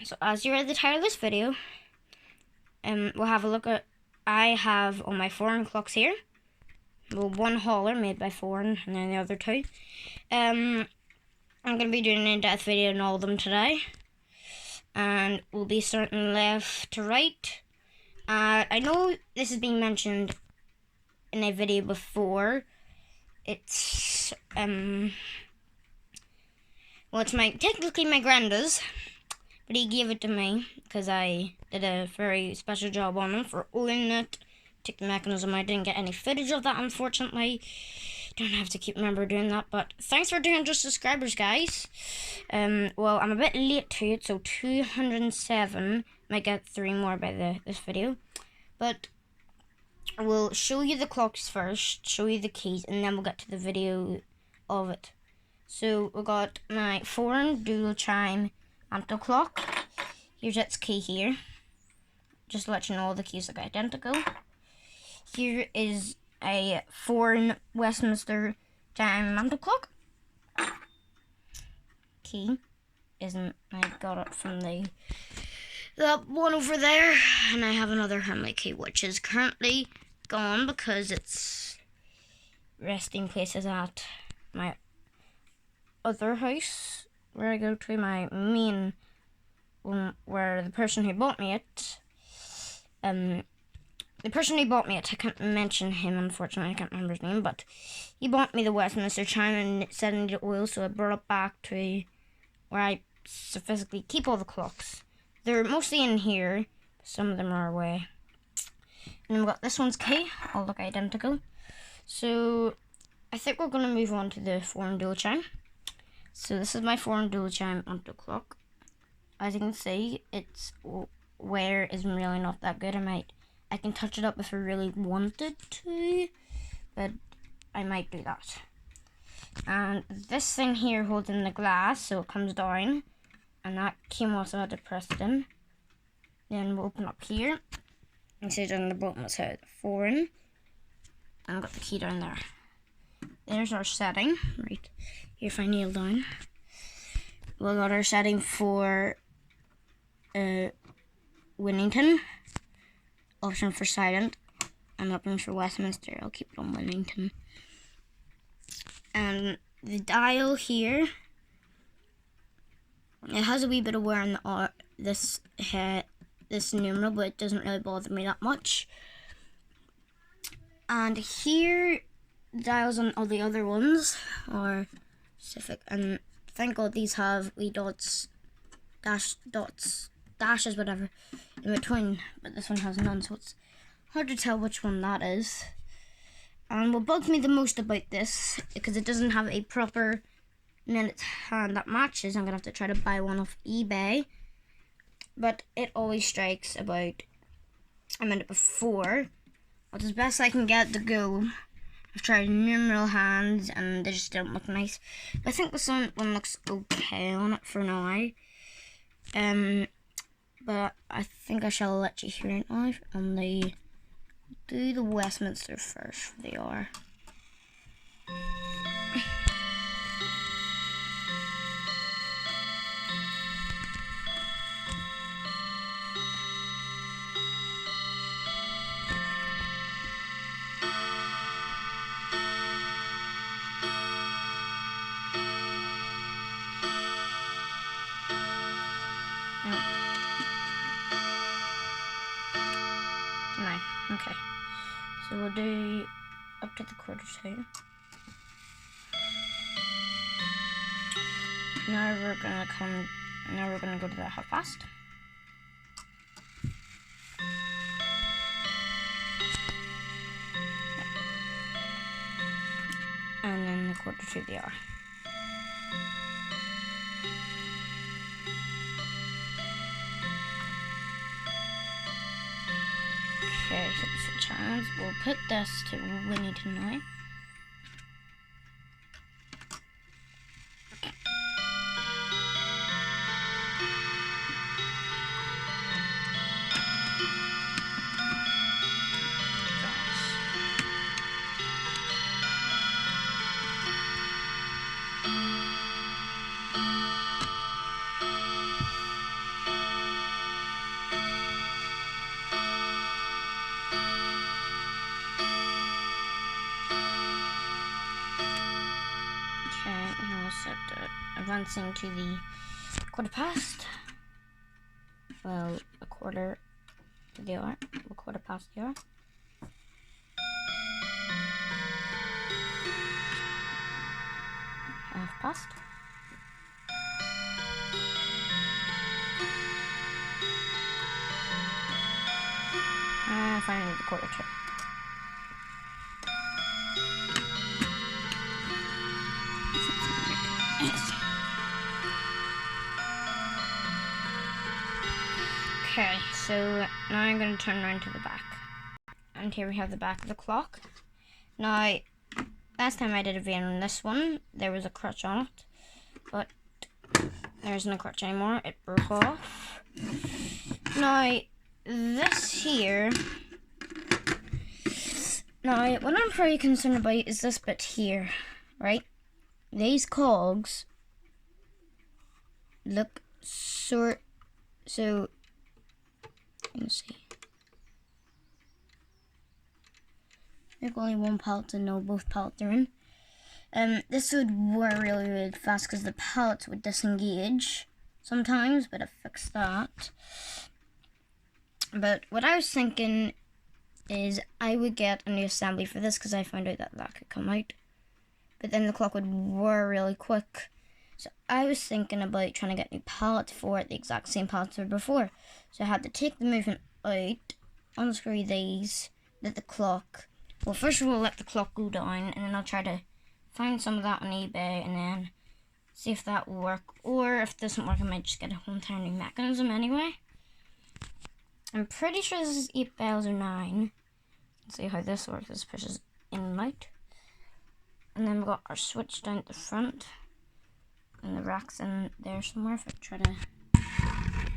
So as you read the title of this video, we'll have a look at, I have all my foreign clocks here. Well, one hauler made by foreign and then the other two. I'm going to be doing an in-depth video on all of them today. And we'll be starting left to right. I know this has been mentioned in a video before. It's, well, it's technically my granddad's, but he gave it to me because I did a very special job on him for oiling it. Took the mechanism. I didn't get any footage of that, unfortunately. Don't have to keep remember doing that, but thanks for 200 subscribers, guys. Well, I'm a bit late to it, so 207. Might get 3 more by this video, but we'll show you the clocks first, show you the keys, and then we'll get to the video of it. So we got my foreign dual chime mantle clock. Here's its key here. Just to let you know, all the keys look identical. Here is a foreign Westminster chime mantle clock. Key isn't, I got it from that one over there, and I have another Hamley key which is currently gone because its resting place is at my other house where I go to, my main one, where the person who bought me it, I can't mention him, unfortunately, I can't remember his name, but he bought me the Westminster chime and it said it needed oil, so I brought it back to where I physically keep all the clocks. They're mostly in here, but some of them are away. And we've got this one's key, all look identical. So I think we're going to move on to the foreign dual chime. So this is my foreign dual chime mantle clock. As you can see, its wear isn't really not that good. I can touch it up if I really wanted to, but I might do that. And this thing here holds in the glass, so it comes down, and that came also had to press it in. Then we'll open up here, and see down the bottom it says foreign, and I've got the key down there. There's our setting, right here if I kneel down. We got our setting for Winnington, option for silent, and option for Westminster. I'll keep it on Winnington. And the dial here, it has a wee bit of wear on this numeral, but it doesn't really bother me that much. And here, dials on all the other ones are specific, and thank God these have wee dots, dashes, whatever, in between, but this one has none, so it's hard to tell which one that is. And what bugs me the most about this, because it doesn't have a proper minute hand that matches, I'm going to have to try to buy one off eBay, but it always strikes about a minute before, which is best I can get to go. I've tried numeral hands and they just don't look nice, but I think this one looks okay on it for now. But I think I shall let you hear it now on do the Westminster first for the hour. Okay, so we'll do up to the quarter to. Now we're gonna go to the half past. And then the quarter to the hour. Okay, so the switch hands. We'll put this to Winnington now. advancing to the quarter past. Well, a quarter to the hour. A quarter past the hour. Half past. And finally the quarter to. Okay, so now I'm going to turn around to the back. And here we have the back of the clock. Now, last time I did a video on this one, there was a crutch on it. But there's no crutch anymore. It broke off. Now, this here... Now, what I'm pretty concerned about is this bit here, right? These cogs look so... Let me see. There's only one pallet to know both pallets are in. This would wear really, really fast because the pallets would disengage sometimes, but I fixed that. But what I was thinking is I would get a new assembly for this because I found out that that could come out. But then the clock would wear really quick. So I was thinking about trying to get new pallets for it, the exact same pallets as before. So I had to take the movement out, unscrew these, let the clock... Well, first of all, let the clock go down, and then I'll try to find some of that on eBay, and then see if that will work. Or if it doesn't work, I might just get a whole entire new mechanism anyway. I'm pretty sure this is 8 bells or 9. Let's see how this works. This pushes in and out. And then we've got our switch down at the front. And the rack's in there somewhere. If I try to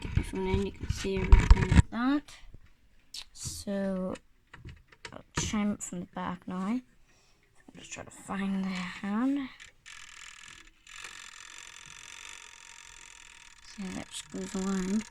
get my phone in, you can see everything like that. So I'll chime it from the back now. I'll just try to find the hand. See how that screws around.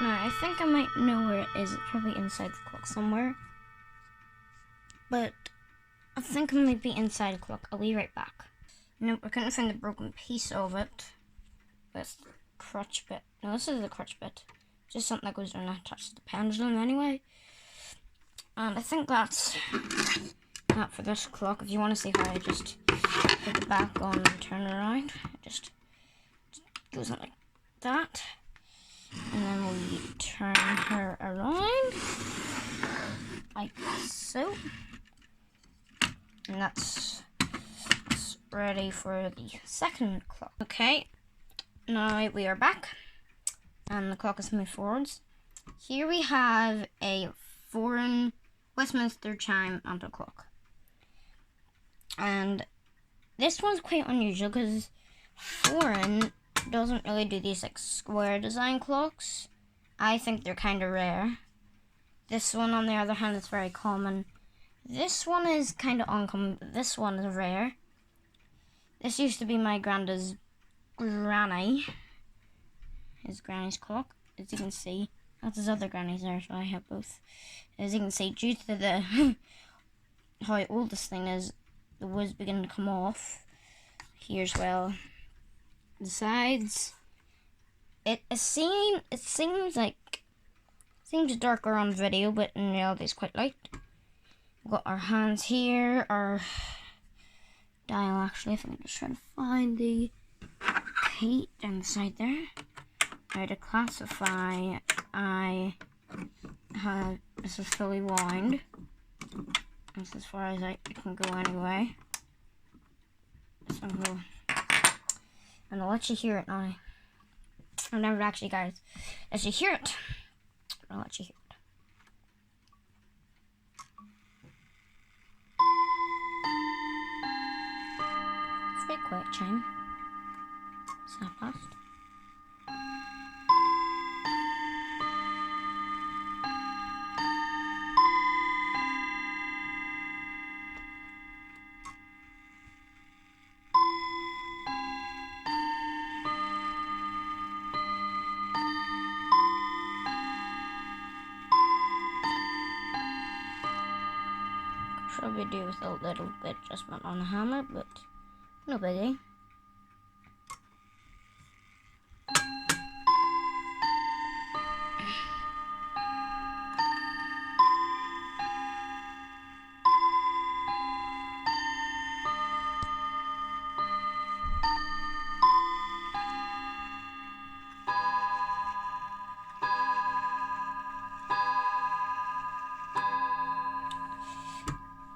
Now, I think I might know where it is. It's probably inside the clock somewhere. But I think it might be inside the clock. I'll be right back. Nope, I couldn't find the broken piece of it. That's the crutch bit. No, this is the crutch bit. Just something that goes around and attaches the pendulum anyway. And I think that's that for this clock. If you want to see how I just put the back on and turn it around, it just goes on like that. And then we turn her around, like so. And that's ready for the second clock. Okay, now we are back, and the clock has moved forwards. Here we have a foreign Westminster chime mantle clock. And this one's quite unusual because foreign doesn't really do these like square design clocks. I think they're kind of rare. This one on the other hand is very common. This one is kind of uncommon. This one is rare. This used to be my granny's granny's clock. As you can see, that's his other granny's there, so I have both. As you can see, due to the how old this thing is, the wood's beginning to come off. Here's well the sides. It seems darker on video, but in reality it's quite light. We've got our hands here, our dial actually, if I can just try to find the key down the side there. Now to classify, I have, this is fully wound. This is as far as I can go anyway. So and I'll let you hear it now. I've never actually, guys, let you hear it. I'll let you hear it. It's very quiet chime. Is that fast? Probably do with a little bit adjustment on the hammer, but no biggie.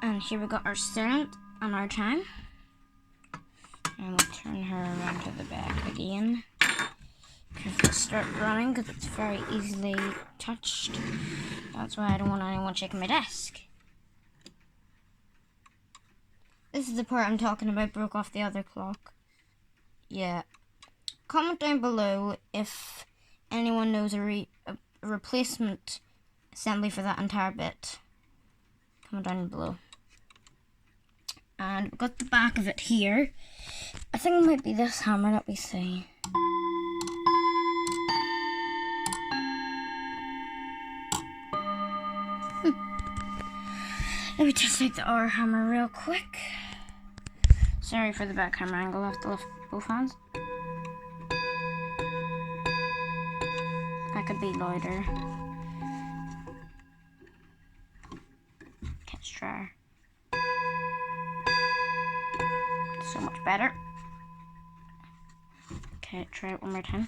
And here we got our cent and our chime. And we'll turn her around to the back again. Careful to start running because it's very easily touched. That's why I don't want anyone checking my desk. This is the part I'm talking about, broke off the other clock. Yeah. Comment down below if anyone knows a replacement assembly for that entire bit. Comment down below. And we've got the back of it here. I think it might be this hammer, let me see. Let me just take the R hammer real quick. Sorry for the back hammer angle, I have to lift both hands. That could be louder. Let's try. So much better. Okay, try it one more time.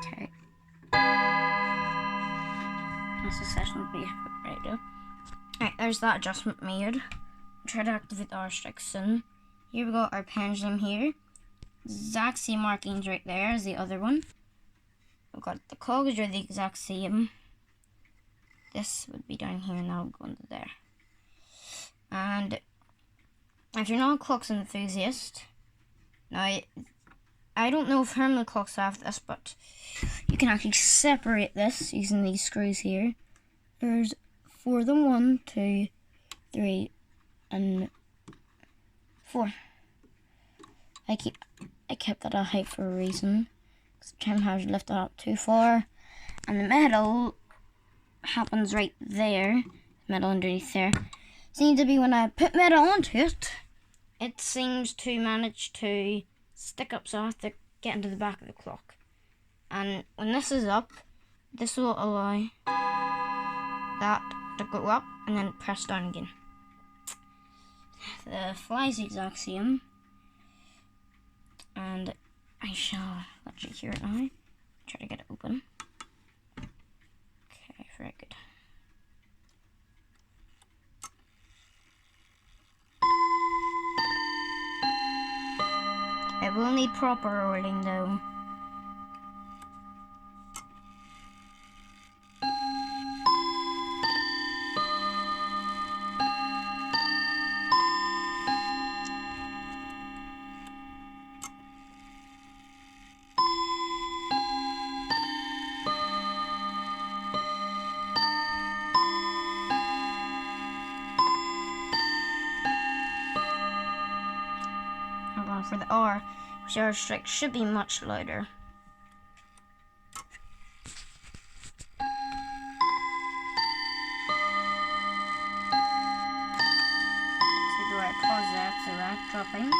Okay. That's the session will be right now. Alright, there's that adjustment made. Try to activate the R stick soon. Here we got our pendulum here. Exact same markings right there as the other one. We've got the cogs are the exact same. This would be down here and that would go into there. And if you're not a clocks enthusiast, now I don't know if Herman clocks have this, but you can actually separate this using these screws here. There's 4 of them, 1, 2, 3, and 4. I kept that at height for a reason. Sometimes I lift it up too far, and the metal happens right there. Metal underneath there seems to be when I put metal onto it, it seems to manage to stick up, so I have to get into the back of the clock. And when this is up, this will allow that to go up and then press down again. The fly is the exact same, and I shall let you hear it now. Try to get it open. Okay, very good. It will need proper rolling though. For the R, which R strike should be much louder. So do I pause that so that dropping?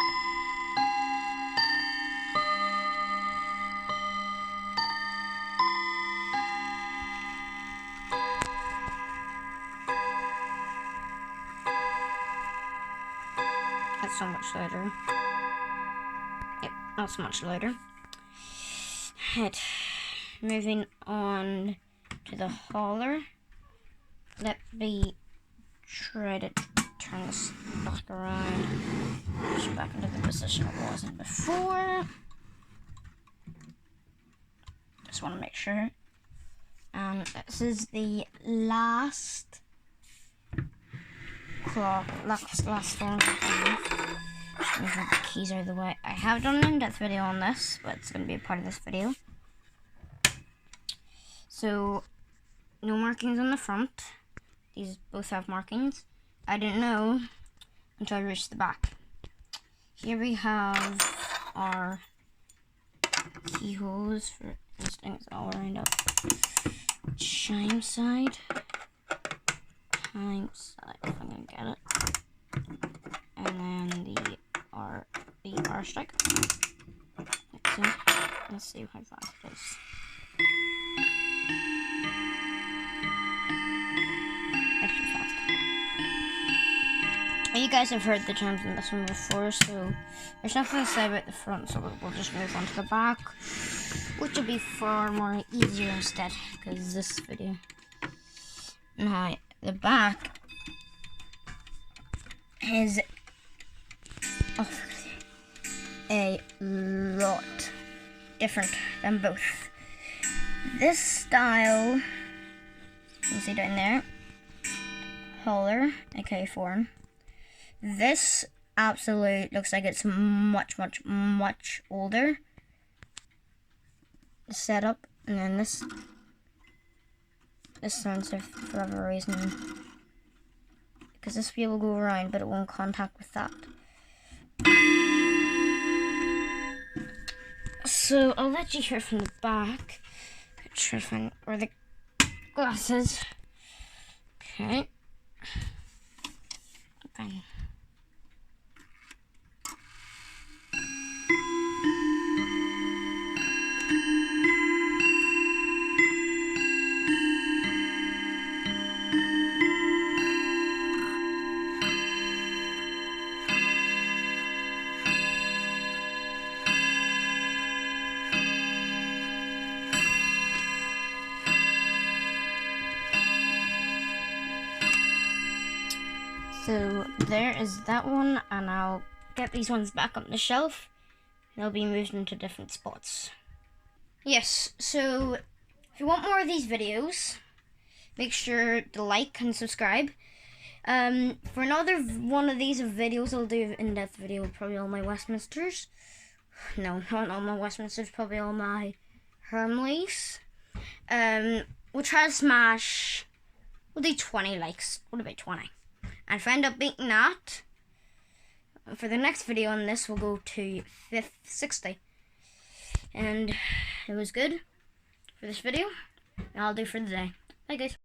That's so much louder. That's much louder. Right, moving on to the hauler. Let me try to turn this back around. Push it back into the position it was in before. Just want to make sure. And this is the last last four. Just move the keys out of the way. I have done an in-depth video on this, but it's going to be a part of this video. So, no markings on the front. These both have markings. I didn't know until I reached the back. Here we have our keyholes for this thing's all lined up. Chime side. Chime side, if I'm gonna get it. And then the R strike. Let's see how fast it is. Extra fast. You guys have heard the terms in this one before, so there's nothing to say about the front, so we'll just move on to the back, which will be far more easier instead, because this video. Now, the back is a lot different than both. This style, you can see down there, holder, aka form. This absolutely looks like it's much older. The setup, and then this sensor for whatever reason, because this wheel will go around, but it won't contact with that. So I'll let you hear from the back. Try to find where the glasses. Okay. Okay. So there is that one, and I'll get these ones back on the shelf. They'll be moved into different spots. Yes, so if you want more of these videos, make sure to like and subscribe. For another one of these videos, I'll do an in-depth video, probably all my Westminsters. No, not all my Westminsters, probably all my Hermleys. We'll try to smash, we'll do 20 likes. What about 20? And if I end up beating that, for the next video on this, we'll go to 60. And it was good for this video, and I'll do for the day. Bye guys.